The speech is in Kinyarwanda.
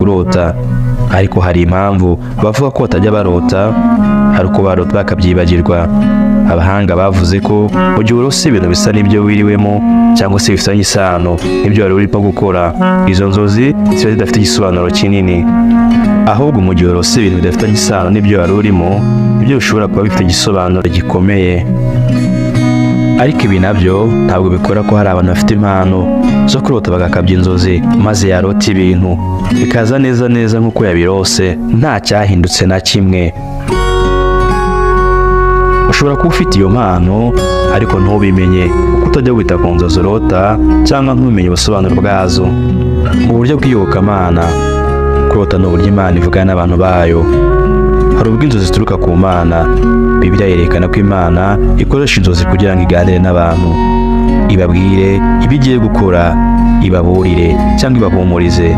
kurota, ariko hari impamvu bavuga ko batajya barota, hari uko barota bakabyibagirwa. Abahanga bavuze ko mu gihe urose ibintu bisa n'ibyo wiriwemo cyangwa se bifitanye isano n'ibyo wari urimo gukora, izo nzozi ziba zidafite igisobanuro kinini. Ahubwo mu gihe urose ibintu bidafitanye isano n'ibyo wari urimo, ibyo bishobora kuba bifite igisobanuro gikomeye. Ariko ibi nabyo ntabwo bikora ko hari abantu bafite impano zo kurota bagakabya inzozi maze yarota ibintu bikaza neza neza nk'uko yabirose, nta cyahindutse na kimwe. Ushobora kuba ufite iyo mpano ariko ntubimenye kuko utajya wita ku nzozi urota cyangwa ntumenye ubusobanuro bwazo. Mu buryo bw'iyobokamana, kurota ni uburyo Imana ivugana n'abantu bayo. Hari ubwo inzozi zituruka ku Mana. Bibiliya yerekana ko Imana ikoresha inzozi kugira ngo iganire n'abantu, ibabwire ibyo igiye gukora, ibaburire cyangwa ibahumurize.